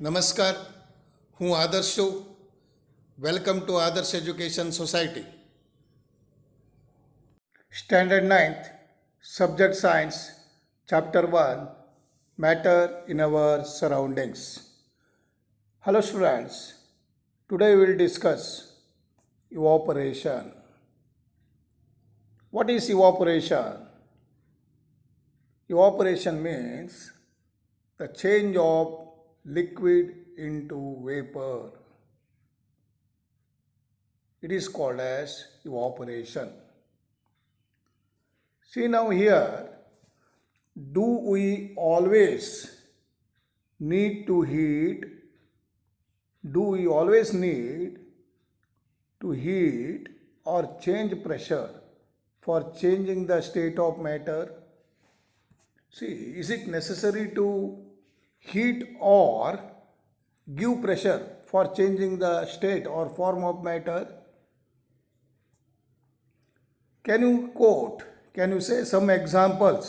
નમસ્કાર, હું આદર્શ છું. વેલકમ ટુ આદર્શ education society. Standard ninth, subject science, chapter 1, Matter in our surroundings. Hello students, today we will discuss evaporation. What is evaporation? Evaporation means the change of liquid into vapor. It is called as evaporation. See now here, do we always need to heat? Do we always need to heat or change pressure for changing the state of matter? See, is it necessary to heat or give pressure for changing the state or form of matter? Can you say some examples?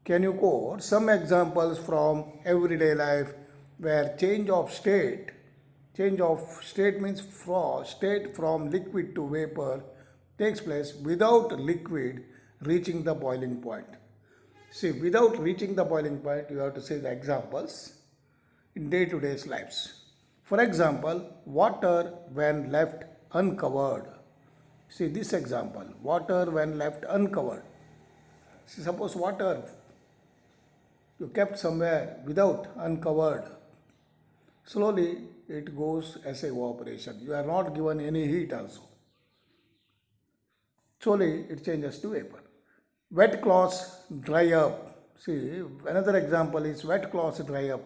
Can you quote some examples from everyday life where change of state means state from liquid to vapor takes place without liquid reaching the boiling point? See, without reaching the boiling point, you have to say the examples in day-to-day lives. For example, water when left uncovered. See this example, water when left uncovered. See, suppose water you kept somewhere without uncovered. Slowly it goes as evaporation. You are not given any heat also. Slowly it changes to vapor. Wet cloths dry up. See, another example is wet cloths dry up.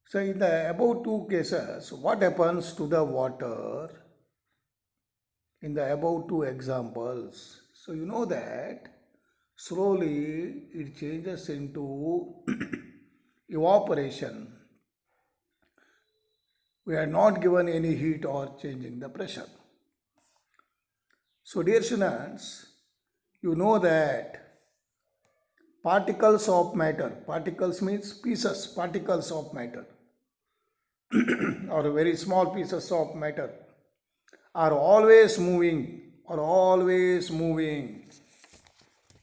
So in the above two cases, what happens to the water in the above two examples? So you know that slowly it changes into evaporation. We are not given any heat or changing the pressure. So dear students, you know that particles of matter, particles means pieces, particles of matter or very small pieces of matter are always moving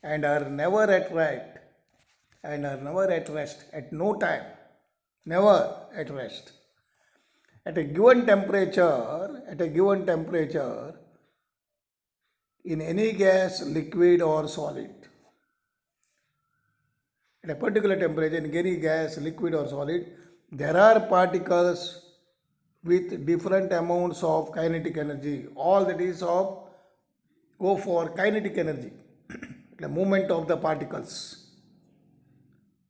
and are never at rest at no time, never at rest. At a given temperature in any gas, liquid or solid. At a particular temperature in any gas, liquid or solid, there are particles with different amounts of kinetic energy. All that is go for kinetic energy, the movement of the particles.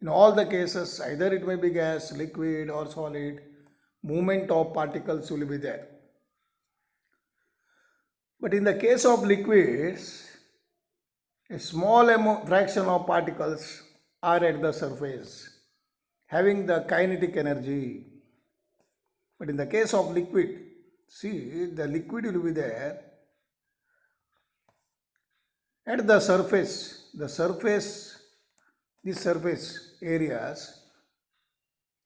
In all the cases, either it may be gas, liquid or solid, movement of particles will be there. But in the case of liquids, a small fraction of particles are at the surface, having the kinetic energy. But in the case of liquid, see, the liquid will be there at the surface. These surface areas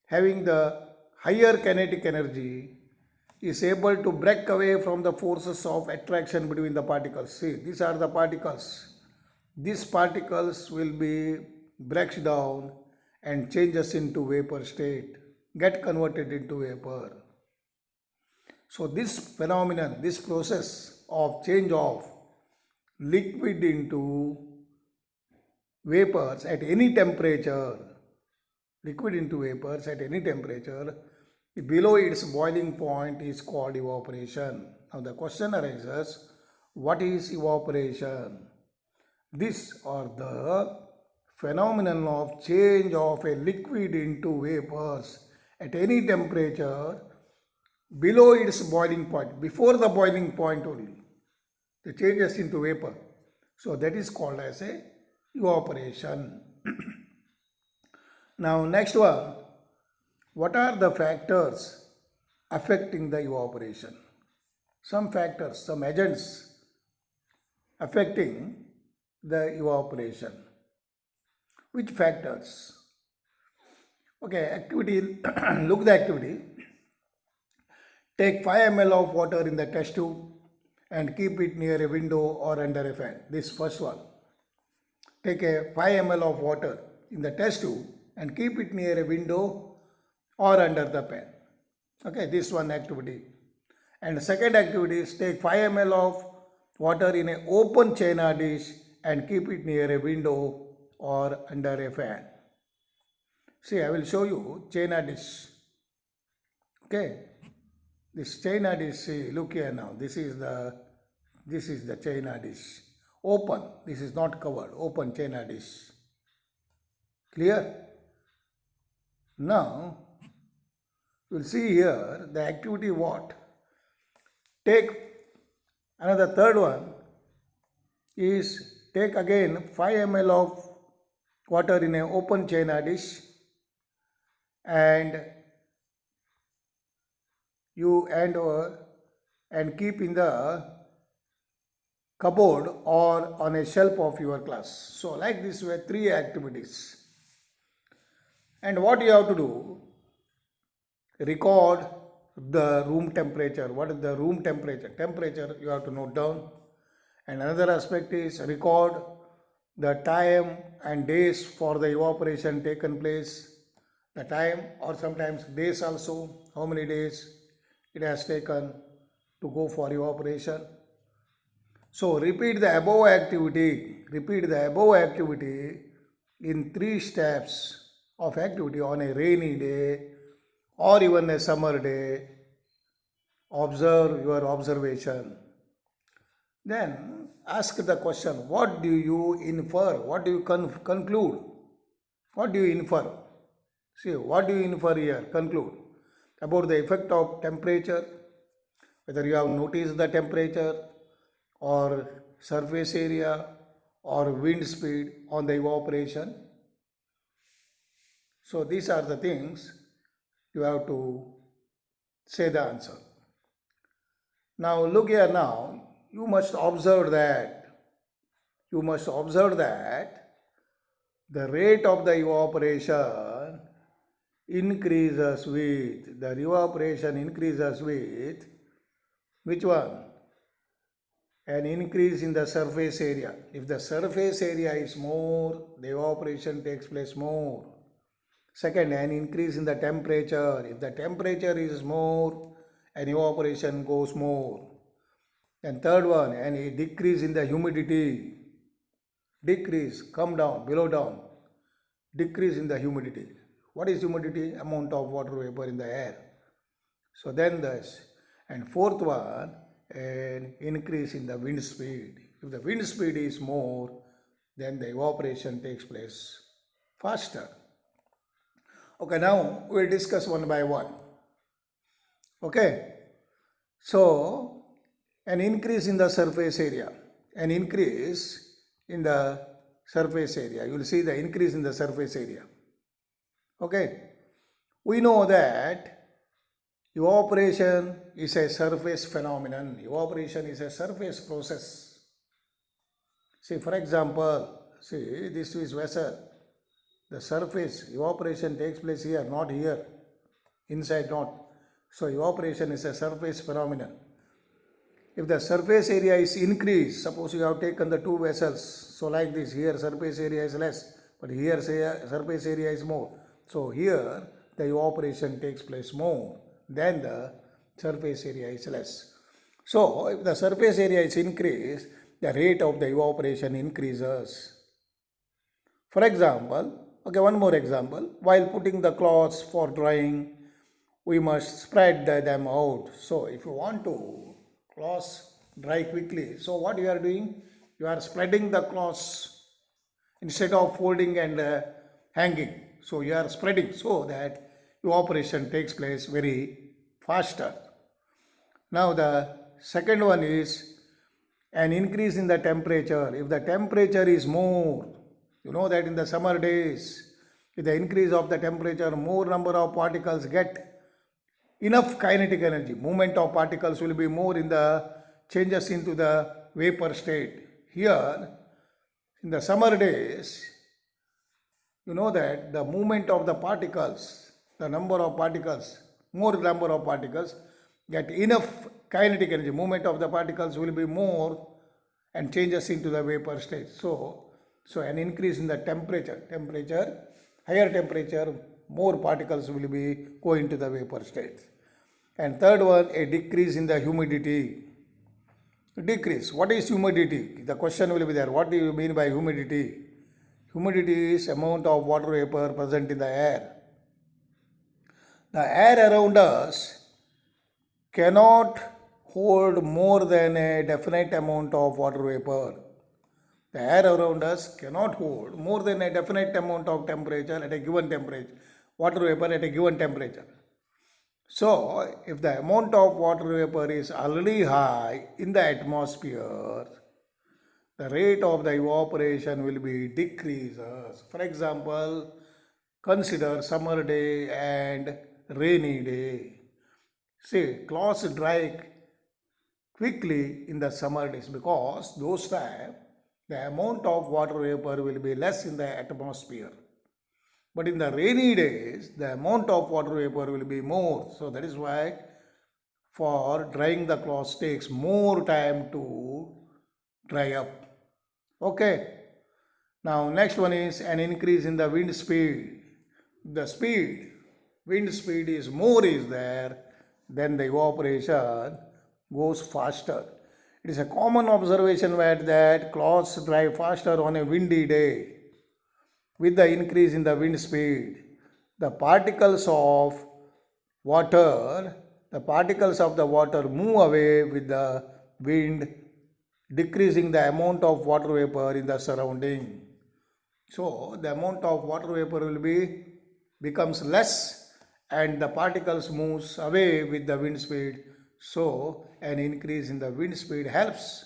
having the higher kinetic energy is able to break away from the forces of attraction between the particles. See, these are the particles. These particles will be breaks down and changes into vapor state, get converted into vapor. So this phenomenon, this process of change of liquid into vapors at any temperature, below its boiling point is called evaporation. Now the question arises, what is evaporation? This or the phenomenon of change of a liquid into vapors at any temperature below its boiling point, before the boiling point only, the changes into vapor. So that is called as a evaporation. Now next one, what are the factors affecting the evaporation? Some factors, some agents affecting the evaporation. Which factors? Okay, activity, look the activity. Take 5 ml of water in the test tube and keep it near a window or under a fan. This first one. Take a 5 ml of water in the test tube and keep it near a window or under the fan. Okay, this one activity. And the second activity is take 5 ml of water in an open china dish and keep it near a window or under a fan. See, I will show you china dish. Okay, this china dish. See, look here now. This is the china dish. Open. This is not covered. Open china dish. Clear? Now, you will see here the activity what? Take another third one is take again 5 ml of water in an open china dish and you hand over and keep in the cupboard or on a shelf of your class. So like this were 3 activities. And what you have to do? Record the room temperature. What is the room temperature? Temperature you have to note down. And another aspect is record the time and days for the evaporation taken place. The time or sometimes days also. How many days it has taken to go for evaporation. So repeat the above activity. Repeat the above activity in 3 steps of activity on a rainy day or even a summer day. Observe your observation. Then ask the question, what do you infer? What do you conclude? What do you infer? See, what do you infer here? Conclude. About the effect of temperature, whether you have noticed the temperature or surface area or wind speed on the evaporation. So these are the things you have to say the answer. Now look here now, you must observe that the rate of the evaporation increases with, the evaporation increases with which one? An increase in the surface area. If the surface area is more, the evaporation takes place more. Second, an increase in the temperature. If the temperature is more, an evaporation goes more. And third one, a decrease in the humidity. Decrease, come down, below down. Decrease in the humidity. What is humidity? Amount of water vapor in the air. So then this. And fourth one, an increase in the wind speed. If the wind speed is more, then the evaporation takes place faster. Okay, now we will discuss one by one. Okay, so an increase in the surface area. An increase in the surface area. You will see the increase in the surface area. Okay, we know that evaporation is a surface phenomenon. Evaporation is a surface process. See, for example, see this is vessel. The surface evaporation takes place here, not here. Inside not. So evaporation is a surface phenomenon. If the surface area is increased, suppose you have taken the 2 vessels. So like this, here surface area is less, but here surface area is more. So here the evaporation takes place more than the surface area is less. So if the surface area is increased, the rate of the evaporation increases. For example, okay, one more example. While putting the cloths for drying, we must spread them out. So if you want to cloths dry quickly, so what you are doing? You are spreading the cloths instead of folding and hanging. So you are spreading so that evaporation takes place very faster. Now the second one is an increase in the temperature. If the temperature is more, you know that in the summer days, with the increase of the temperature, more number of particles get enough kinetic energy. Movement of particles will be more in the changes into the vapor state. Here, in the summer days, you know that the movement of the particles, the number of particles, more number of particles get enough kinetic energy. Movement of the particles will be more and changes into the vapor state. So an increase in the temperature, higher temperature, more particles will be going to the vapor state. And third one, a decrease in the humidity. Decrease. What is humidity? The question will be there. What do you mean by humidity? Humidity is amount of water vapor present in the air. The air around us cannot hold more than a definite amount of water vapor. The air around us cannot hold more than a definite amount of temperature at a given temperature, water vapor at a given temperature. So, if the amount of water vapor is already high in the atmosphere, the rate of the evaporation will be decreases. For example, consider summer day and rainy day. See, clothes dry quickly in the summer days because those time the amount of water vapor will be less in the atmosphere. But in the rainy days, the amount of water vapor will be more. So that is why for drying the clothes takes more time to dry up. Okay. Now next one is an increase in the wind speed. Wind speed is more is there, then the evaporation goes faster. It is a common observation that clouds dry faster on a windy day. With the increase in the wind speed, the particles of the water move away with the wind, decreasing the amount of water vapor in the surrounding. So the amount of water vapor will becomes less and the particles moves away with the wind speed. So an increase in the wind speed helps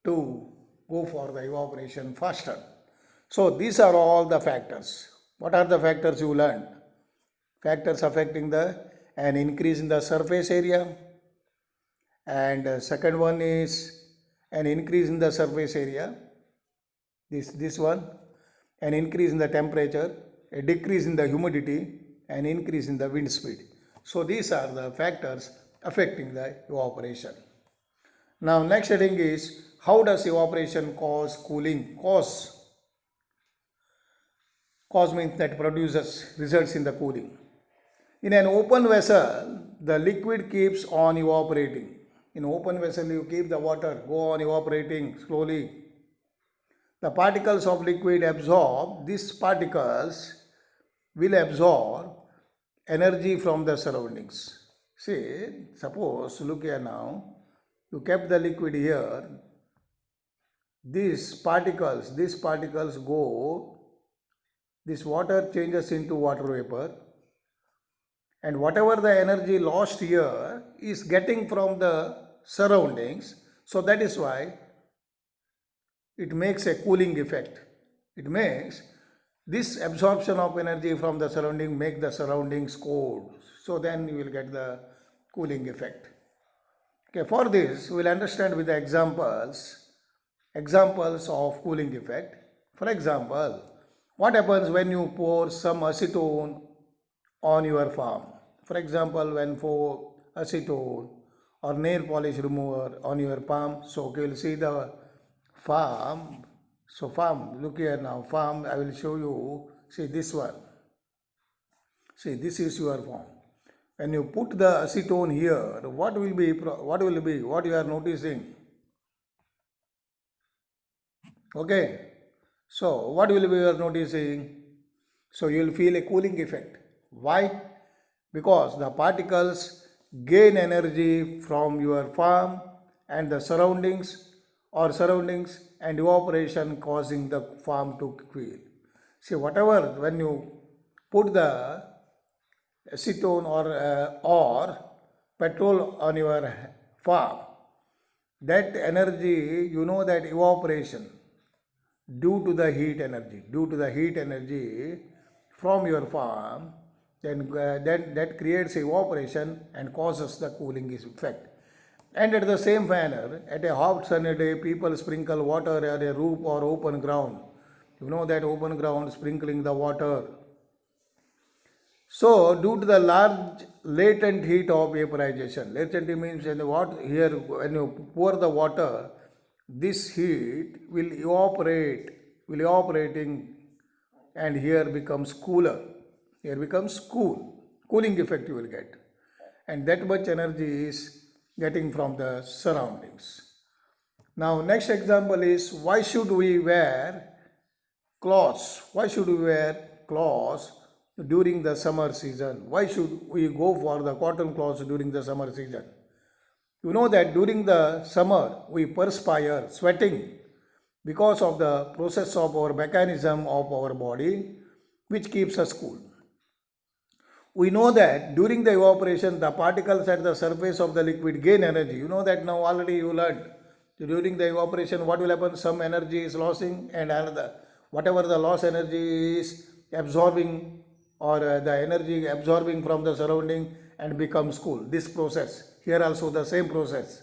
to go for the evaporation faster. So these are all the factors. What are the factors you learned? Factors affecting an increase in the surface area, and second one is an increase in the surface area. This one, an increase in the temperature, a decrease in the humidity, an increase in the wind speed. So these are the factors affecting the evaporation. Now next heading is how does evaporation cause cooling? Cause means that results in the cooling. In an open vessel, the liquid keeps on evaporating. In open vessel, you keep the water, go on evaporating slowly. The particles of liquid absorb, these particles will absorb energy from the surroundings. See, suppose, look here now, you kept the liquid here, these particles go, this water changes into water vapor, and whatever the energy lost here is getting from the surroundings, so that is why it makes a cooling effect. It makes this absorption of energy from the surrounding make the surroundings cold, so then you will get the cooling effect. Okay, for this we will understand with the examples of cooling effect. For example, what happens when you pour some acetone on your farm? For example, when pour acetone or nail polish remover on your palm, so you will see the farm. So farm, look here now, farm, I will show you, see this one. See, this is your farm. When you put the acetone here, what you are noticing? Okay. So, what will be you are noticing? So, you will feel a cooling effect. Why? Because the particles gain energy from your farm and the surroundings and evaporation causing the farm to cool. See, whatever, when you put the acetone or petrol on your farm, that energy, you know that evaporation due to the heat energy from your farm, then that creates evaporation and causes the cooling effect. And at the same manner, at a hot sunny day, people sprinkle water at a roof or open ground. You know that open ground sprinkling the water. So, due to the large latent heat of vaporization, latent means when the water here when you pour the water, this heat will evaporating, and here becomes cooler. Here becomes cooling effect you will get, and that much energy is getting from the surroundings. Now, next example is why should we wear clothes? Why should we wear clothes during the summer season? Why should we go for the cotton clothes during the summer season? You know that during the summer we perspire, sweating because of the process of our mechanism of our body which keeps us cool. We know that during the evaporation the particles at the surface of the liquid gain energy. You know that now already you learned. During the evaporation what will happen? Some energy is losing and another whatever the loss energy is absorbing or the energy absorbing from the surrounding and becomes cool. This process here also the same process.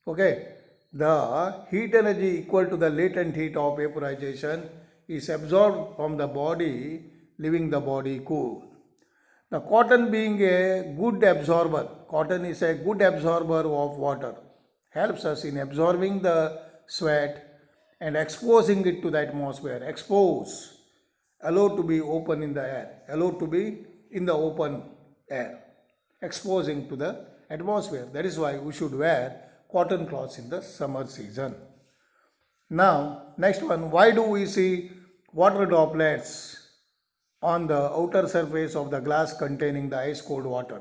Okay, the heat energy equal to the latent heat of vaporization is absorbed from the body, leaving the body cool. Now, cotton being a good absorber, cotton is a good absorber of water, helps us in absorbing the sweat and exposing it to the atmosphere. Expose, allow to be open in the air, allow to be in the open air, exposing to the atmosphere. That is why we should wear cotton cloths in the summer season. Now, next one, why do we see water droplets on the outer surface of the glass containing the ice cold water?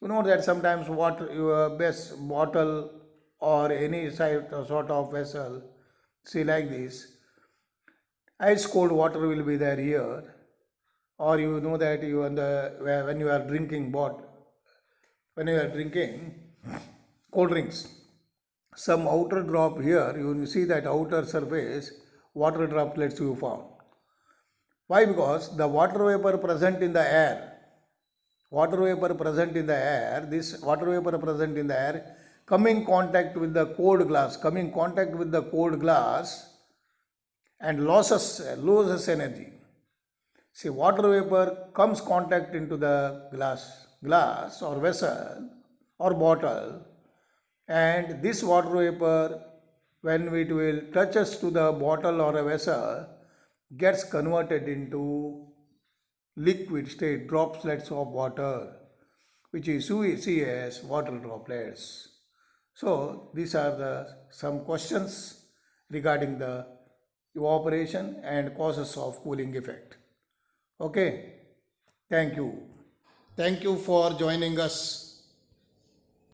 You know that sometimes water, your best bottle or any sort of vessel, see like this, ice cold water will be there here, or you know that you when you are drinking when you are drinking cold drinks, some outer drop here, you see that outer surface water droplets you found. Why? Because the water vapor present in the air, this water vapor present in the air coming contact with the cold glass and loses energy. See, water vapor comes contact into the glass or vessel or bottle, and this water vapor, when it will touches to the bottle or a vessel, gets converted into liquid state droplets of water, which is we see as water droplets. So these are the some questions regarding the evaporation and causes of cooling effect. Okay, thank you. Thank you for joining us